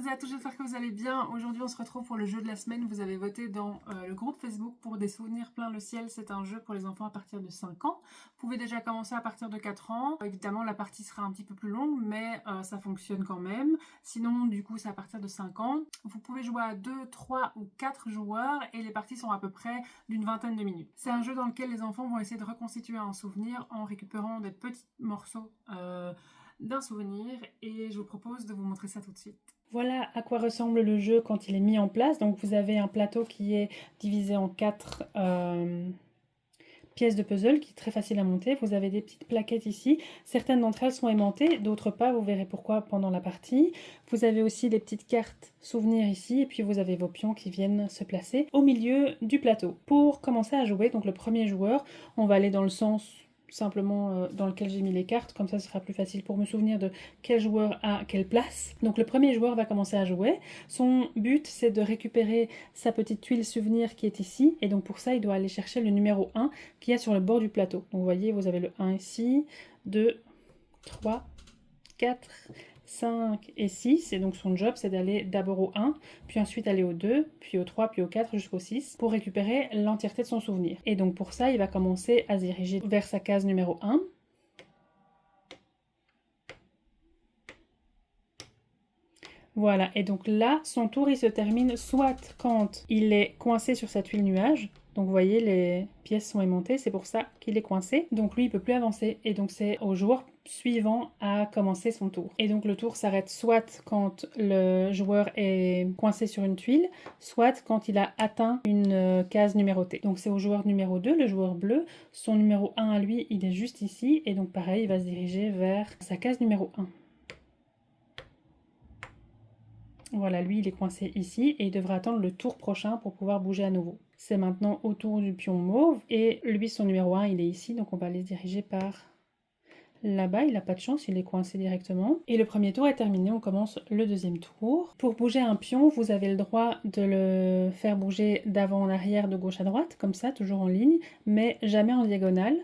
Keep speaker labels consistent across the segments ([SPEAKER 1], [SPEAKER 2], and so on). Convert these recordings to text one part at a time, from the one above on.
[SPEAKER 1] toutes et à tous, j'espère que vous allez bien. Aujourd'hui on se retrouve pour le jeu de la semaine. Vous avez voté dans le groupe Facebook pour des souvenirs plein le ciel. C'est un jeu pour les enfants à partir de 5 ans. Vous pouvez déjà commencer à partir de 4 ans. Évidemment la partie sera un petit peu plus longue mais ça fonctionne quand même. Sinon du coup c'est à partir de 5 ans. Vous pouvez jouer à 2, 3 ou 4 joueurs et les parties sont à peu près d'une vingtaine de minutes. C'est un jeu dans lequel les enfants vont essayer de reconstituer un souvenir en récupérant des petits morceaux d'un souvenir et je vous propose de vous montrer ça tout de suite. Voilà à quoi ressemble le jeu quand il est mis en place. Donc vous avez un plateau qui est divisé en 4 pièces de puzzle qui est très facile à monter. Vous avez des petites plaquettes ici. Certaines d'entre elles sont aimantées, d'autres pas. Vous verrez pourquoi pendant la partie. Vous avez aussi des petites cartes souvenirs ici et puis vous avez vos pions qui viennent se placer au milieu du plateau. Pour commencer à jouer, donc le premier joueur, on va aller dans le sens simplement dans lequel j'ai mis les cartes, comme ça ce sera plus facile pour me souvenir de quel joueur a quelle place. Donc le premier joueur va commencer à jouer. Son but c'est de récupérer sa petite tuile souvenir qui est ici, et donc pour ça il doit aller chercher le numéro 1 qui est sur le bord du plateau. Donc vous voyez, vous avez le 1 ici, 2, 3, 4, 5 et 6, et donc son job c'est d'aller d'abord au 1, puis ensuite aller au 2, puis au 3, puis au 4 jusqu'au 6 pour récupérer l'entièreté de son souvenir. Et donc pour ça il va commencer à se diriger vers sa case numéro 1. Voilà, et donc là son tour il se termine soit quand il est coincé sur sa tuile nuage. Donc vous voyez, les pièces sont aimantées, c'est pour ça qu'il est coincé. Donc lui, il ne peut plus avancer. Et donc c'est au joueur suivant à commencer son tour. Et donc le tour s'arrête soit quand le joueur est coincé sur une tuile, soit quand il a atteint une case numérotée. Donc c'est au joueur numéro 2, le joueur bleu. Son numéro 1 à lui, il est juste ici. Et donc pareil, il va se diriger vers sa case numéro 1. Voilà, lui il est coincé ici et il devra attendre le tour prochain pour pouvoir bouger à nouveau. C'est maintenant au tour du pion mauve et lui son numéro 1 il est ici, donc on va aller se diriger par là-bas. Il n'a pas de chance, il est coincé directement. Et le premier tour est terminé, on commence le deuxième tour. Pour bouger un pion, vous avez le droit de le faire bouger d'avant en arrière, de gauche à droite, comme ça, toujours en ligne, mais jamais en diagonale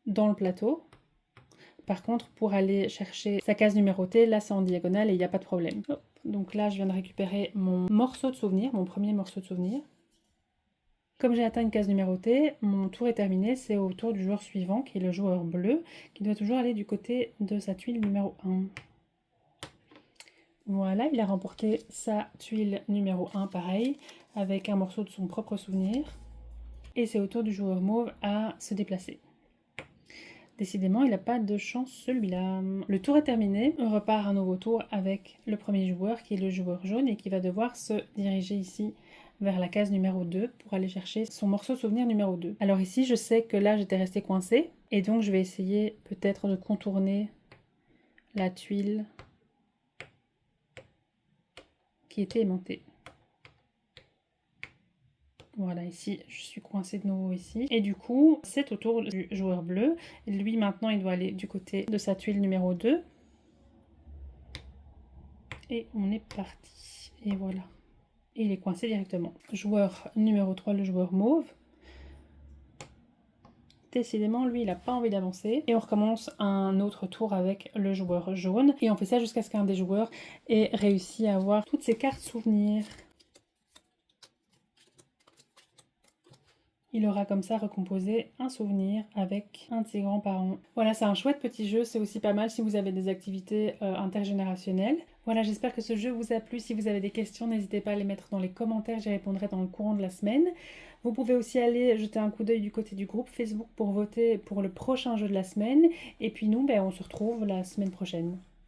[SPEAKER 1] dans le plateau. Par contre, pour aller chercher sa case numérotée, là c'est en diagonale et il n'y a pas de problème. Hop. Donc là, je viens de récupérer mon morceau de souvenir, mon premier morceau de souvenir. Comme j'ai atteint une case numérotée, mon tour est terminé. C'est au tour du joueur suivant, qui est le joueur bleu, qui doit toujours aller du côté de sa tuile numéro 1. Voilà, il a remporté sa tuile numéro 1, pareil, avec un morceau de son propre souvenir. Et c'est au tour du joueur mauve à se déplacer. Décidément, il n'a pas de chance celui-là. Le tour est terminé. On repart un nouveau tour avec le premier joueur qui est le joueur jaune et qui va devoir se diriger ici vers la case numéro 2 pour aller chercher son morceau souvenir numéro 2. Alors ici, je sais que là, j'étais restée coincée et donc je vais essayer peut-être de contourner la tuile qui était aimantée. Voilà, ici, je suis coincée de nouveau ici. Et du coup, c'est au tour du joueur bleu. Lui, maintenant, il doit aller du côté de sa tuile numéro 2. Et on est parti. Et voilà. Et il est coincé directement. Joueur numéro 3, le joueur mauve. Décidément, lui, il n'a pas envie d'avancer. Et on recommence un autre tour avec le joueur jaune. Et on fait ça jusqu'à ce qu'un des joueurs ait réussi à avoir toutes ses cartes souvenirs. Il aura comme ça recomposé un souvenir avec un de ses grands-parents. Voilà, c'est un chouette petit jeu, c'est aussi pas mal si vous avez des activités intergénérationnelles. Voilà, j'espère que ce jeu vous a plu. Si vous avez des questions, n'hésitez pas à les mettre dans les commentaires, j'y répondrai dans le courant de la semaine. Vous pouvez aussi aller jeter un coup d'œil du côté du groupe Facebook pour voter pour le prochain jeu de la semaine. Et puis nous, on se retrouve la semaine prochaine.